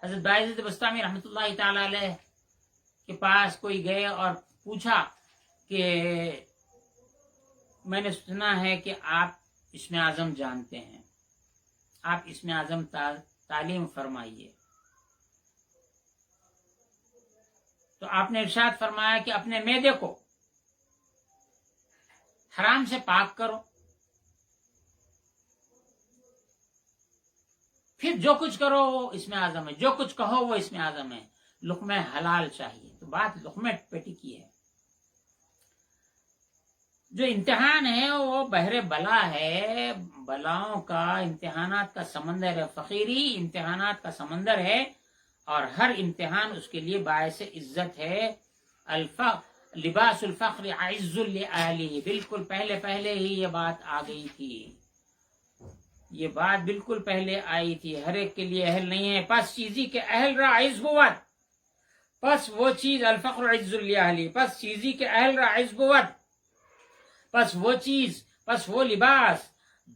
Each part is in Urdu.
حضرت باعزت بسطامی رحمۃ اللہ تعالی علیہ کے پاس کوئی گئے اور پوچھا کہ میں نے سنا ہے کہ آپ اسم اعظم جانتے ہیں، آپ اسم اعظم تعلیم فرمائیے۔ تو آپ نے ارشاد فرمایا کہ اپنے معدے کو حرام سے پاک کرو، پھر جو کچھ کرو وہ اسم اعظم ہے، جو کچھ کہو وہ اسم اعظم ہے، لقمہ حلال چاہیے۔ تو بات لقمہ پہ ٹکی ہے۔ جو امتحان ہے وہ بحر بلا ہے، بلاؤں کا، امتحانات کا سمندر ہے، فقیری امتحانات کا سمندر ہے، اور ہر امتحان اس کے لیے باعث عزت ہے۔ لباس الفقر عز لأہلہ، بالکل پہلے ہی یہ بات آ گئی تھی، یہ بات بالکل پہلے آئی تھی، ہر ایک کے لیے اہل نہیں ہے۔ پس چیزی کے اہل را عز بود، پس وہ چیز الفقر عز لأہلہ، پس چیزی کے اہل را عز بود، پس وہ چیز، پس وہ لباس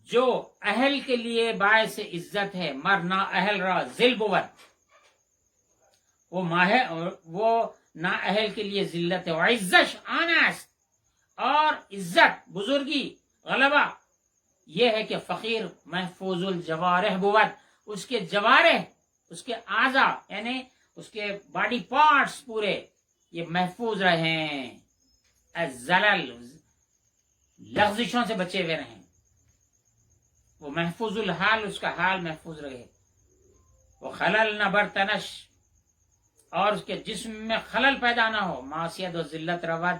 جو اہل کے لیے باعث عزت ہے، مرنا اہل را ذل بود، وہ نا اہل کے لیے ذلت ہے۔ وعزش آنست، اور عزت، بزرگی، غلبہ یہ ہے کہ فقیر محفوظ الجوارح بود، اس کے جوارح، اس کے اعضاء یعنی اس کے باڈی پارٹس پورے یہ محفوظ رہیں، الزلل، لغزشوں سے بچے ہوئے رہیں، وہ محفوظ الحال، اس کا حال محفوظ رہے، وہ خلل نہ برتنش، اور اس کے جسم میں خلل پیدا نہ ہو، معصیت و ذلت رود،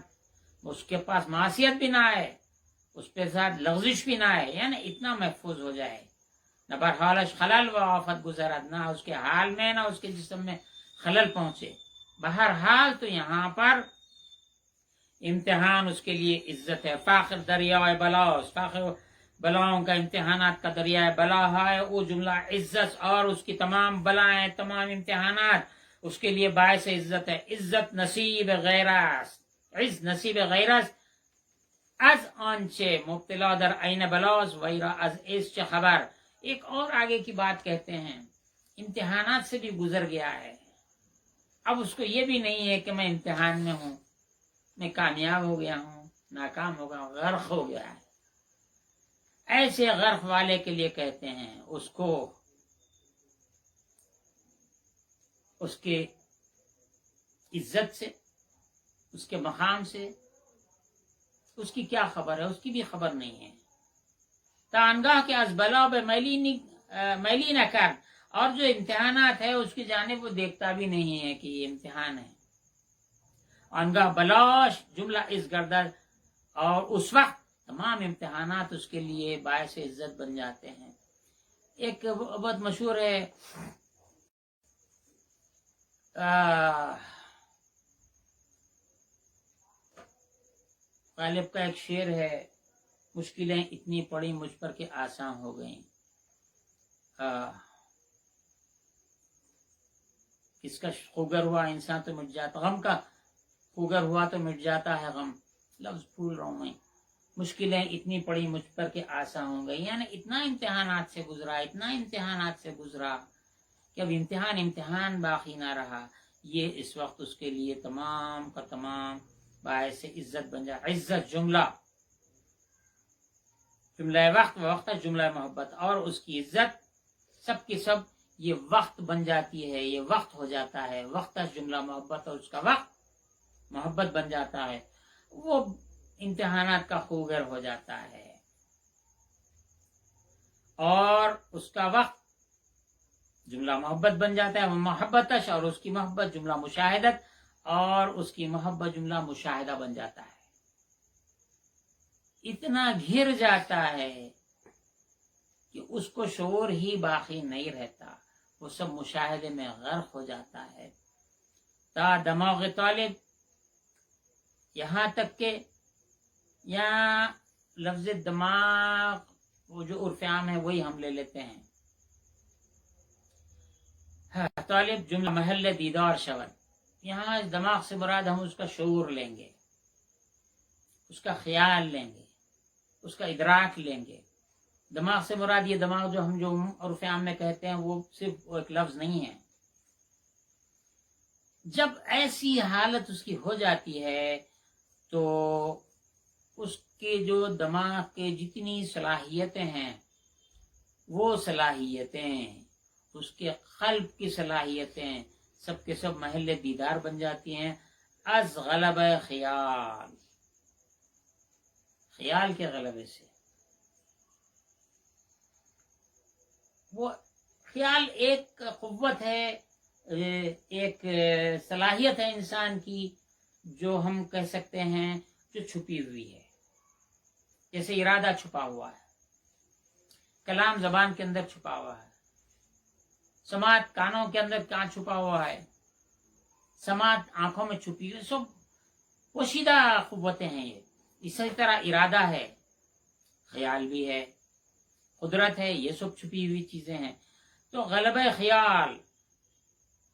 اس کے پاس معصیت بھی نہ آئے، اس پہ ساتھ لغزش بھی نہ آئے، یعنی اتنا محفوظ ہو جائے، نہ برحالش خلل و آفت گزرت، نہ اس کے حال میں نہ اس کے جسم میں خلل پہنچے۔ بہرحال تو یہاں پر امتحان اس کے لیے عزت ہے۔ فاخر دریائے بلا، فاخر بلاؤں کا، امتحانات کا دریائے بلا ہے وہ جملہ عزت، اور اس کی تمام بلائیں، تمام امتحانات اس کے لیے باعث عزت ہے۔ عزت نصیب غیرست، عز نصیب غیرست، از آنچه مبتلا در عین بلاز ویرا از عز چه خبر۔ ایک اور آگے کی بات کہتے ہیں، امتحانات سے بھی گزر گیا ہے، اب اس کو یہ بھی نہیں ہے کہ میں امتحان میں ہوں، میں کامیاب ہو گیا ہوں، ناکام ہو گیا ہوں، غرق ہو گیا ہے۔ ایسے غرق والے کے لیے کہتے ہیں اس کو، اس کے عزت سے، اس کے مقام سے اس کی کیا خبر ہے، اس کی بھی خبر نہیں ہے۔ تانگاہ کے از بلا بے میلی نہ کر، اور جو امتحانات ہے اس کی جانب وہ دیکھتا بھی نہیں ہے کہ یہ امتحان ہے۔ انگاہ بلاش جملہ اس گردر، اور اس وقت تمام امتحانات اس کے لیے باعث عزت بن جاتے ہیں۔ ایک بہت مشہور ہے، غالب کا ایک شعر ہے، مشکلیں اتنی پڑی مجھ پر کہ آسان ہو گئیں۔ کس کا خوگر ہوا انسان تو مٹ جاتا، غم کا خوگر ہوا تو مٹ جاتا ہے غم، لفظ بھول رہا ہوں میں۔ مشکلیں اتنی پڑی مجھ پر کہ آسان ہو گئی، یعنی اتنا امتحانات سے گزرا، اتنا امتحانات سے گزرا کہ اب امتحان باقی نہ رہا۔ یہ اس وقت اس کے لیے تمام کا تمام باعث عزت بن جائے۔ عزت جملہ وقت، وقت جملہ محبت، اور اس کی عزت سب کی سب یہ وقت بن جاتی ہے، یہ وقت ہو جاتا ہے، وقت جملہ محبت، اور اس کا وقت محبت بن جاتا ہے، وہ امتحانات کا خوگر ہو جاتا ہے، اور اس کا وقت جملہ محبت بن جاتا ہے، وہ محبتش، اور اس کی محبت جملہ مشاہدت، اور اس کی محبت جملہ مشاہدہ بن جاتا ہے۔ اتنا گھر جاتا ہے کہ اس کو شعور ہی باقی نہیں رہتا، وہ سب مشاہدے میں غرق ہو جاتا ہے۔ تا دماغ طالب، یہاں تک کہ یہاں لفظ دماغ وہ جو عرف عام ہے وہی ہم لے لیتے ہیں۔ طالب جملہ محل دیدار شود، یہاں دماغ سے مراد ہم اس کا شعور لیں گے، اس کا خیال لیں گے، اس کا ادراک لیں گے۔ دماغ سے مراد یہ دماغ جو ہم جو عرف عام میں کہتے ہیں وہ صرف ایک لفظ نہیں ہے، جب ایسی حالت اس کی ہو جاتی ہے تو اس کے جو دماغ کے جتنی صلاحیتیں ہیں وہ صلاحیتیں، اس کے قلب کی صلاحیتیں سب کے سب محل دیدار بن جاتی ہیں از غلب خیال، خیال کے غلبے سے۔ وہ خیال ایک قوت ہے، ایک صلاحیت ہے انسان کی جو ہم کہہ سکتے ہیں جو چھپی ہوئی ہے، جیسے ارادہ چھپا ہوا ہے، کلام زبان کے اندر چھپا ہوا ہے، سماعت کانوں کے اندر کہاں چھپا ہوا ہے، سماعت آنکھوں میں چھپی ہوئی، سب پوشیدہ قوتیں ہیں یہ۔ اسی طرح ارادہ ہے، خیال بھی ہے، قدرت ہے، یہ سب چھپی ہوئی چیزیں ہیں۔ تو غلبہ خیال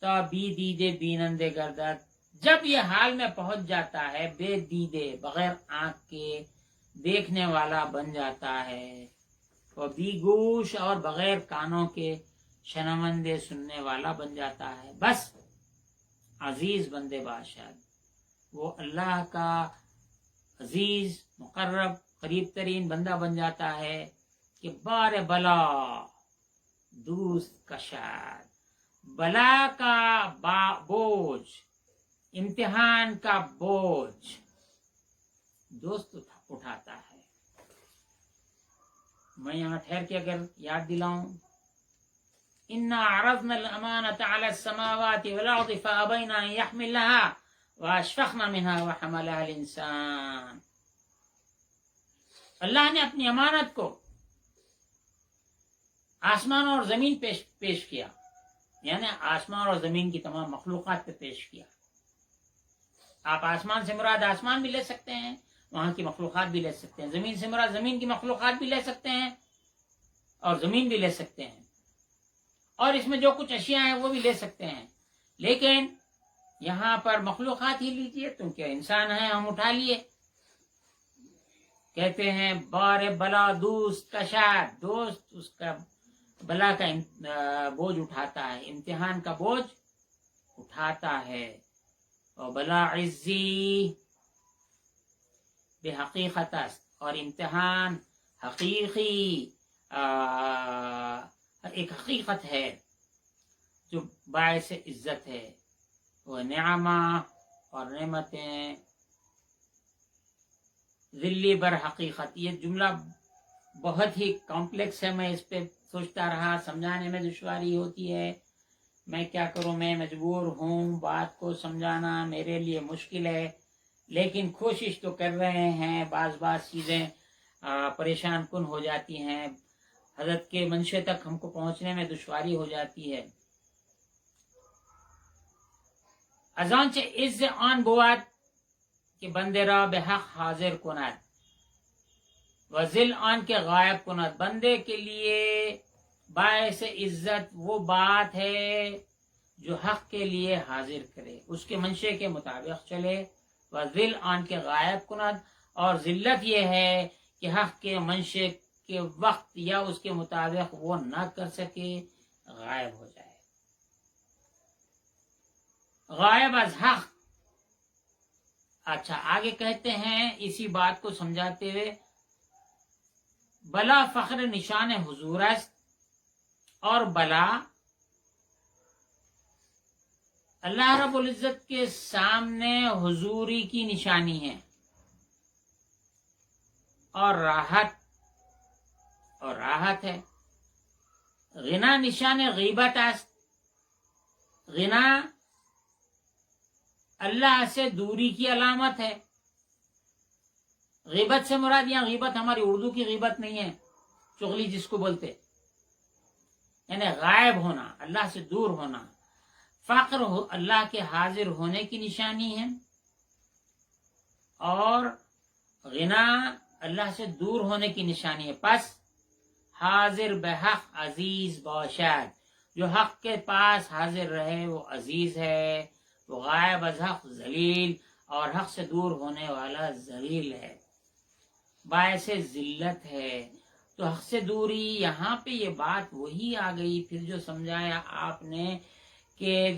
تا بی دیدے بینندے گردد، جب یہ حال میں پہنچ جاتا ہے بے دیدے، بغیر آنکھ کے دیکھنے والا بن جاتا ہے، وہ بی گوش اور بغیر کانوں کے شنوندے سننے والا بن جاتا ہے، بس عزیز بندے بادشاہ وہ اللہ کا عزیز مقرب قریب ترین بندہ بن جاتا ہے کہ بار بلا دوست کشاد، بلا کا بوجھ، امتحان کا بوجھ دوست اٹھاتا ہے۔ میں یہاں ٹھہر کے اگر یاد دلاؤں، انا عرضنا الامانة على السماوات والارض فابين ان يحملنها واشفقن منها وحملها الانسان، اللہ نے اپنی امانت کو آسمان اور زمین پیش کیا، یعنی آسمان اور زمین کی تمام مخلوقات پہ پیش کیا۔ آپ آسمان سے مراد آسمان بھی لے سکتے ہیں، وہاں کی مخلوقات بھی لے سکتے ہیں، زمین سے مراد زمین کی مخلوقات بھی لے سکتے ہیں اور زمین بھی لے سکتے ہیں، اور اس میں جو کچھ اشیاء ہیں وہ بھی لے سکتے ہیں، لیکن یہاں پر مخلوقات ہی لیجیے کیونکہ انسان ہیں، ہم اٹھا لیے۔ کہتے ہیں بار بلا دوست کشاد، دوست اس کا بلا کا بوجھ اٹھاتا ہے، امتحان کا بوجھ اٹھاتا ہے، اور بلا عزی بے حقیقت است، اور امتحان حقیقی ایک حقیقت ہے جو باعث عزت ہے، وہ نعمہ اور نعمتیں ذلی بر حقیقت۔ یہ جملہ بہت ہی کمپلیکس ہے، میں اس پہ سوچتا رہا، سمجھانے میں دشواری ہوتی ہے، میں کیا کروں، میں مجبور ہوں، بات کو سمجھانا میرے لیے مشکل ہے، لیکن کوشش تو کر رہے ہیں۔ بعض چیزیں پریشان کن ہو جاتی ہیں، حضرت کے منشے تک ہم کو پہنچنے میں دشواری ہو جاتی ہے۔ از آنچه عز آن بود که بنده را به حق حاضر کند و ذل آن کے غائب کند، بندے کے لیے باعث عزت وہ بات ہے جو حق کے لیے حاضر کرے، اس کے منشے کے مطابق چلے، و ذل آن کے غائب کند، اور ذلت یہ ہے کہ حق کے منشے کے وقت یا اس کے مطابق وہ نہ کر سکے، غائب ہو جائے، غائب از حق۔ اچھا آگے کہتے ہیں اسی بات کو سمجھاتے ہوئے، بلا فخر نشان حضور است، اور بلا اللہ رب العزت کے سامنے حضوری کی نشانی ہے، اور راحت ہے۔ غنا نشان غیبت است، غنا اللہ سے دوری کی علامت ہے۔ غیبت سے مراد یہاں غیبت ہماری اردو کی غیبت نہیں ہے، چغلی جس کو بولتے، یعنی غائب ہونا، اللہ سے دور ہونا۔ فقر اللہ کے حاضر ہونے کی نشانی ہے، اور غنا اللہ سے دور ہونے کی نشانی ہے۔ پس حاضر بحق عزیز باشد، جو حق کے پاس حاضر رہے وہ عزیز ہے، وہ غائب از حق ذلیل، اور حق سے دور ہونے والا ذلیل ہے، باعث ذلت ہے۔ تو حق سے دوری، یہاں پہ یہ بات وہی آ گئی پھر جو سمجھایا آپ نے کہ جب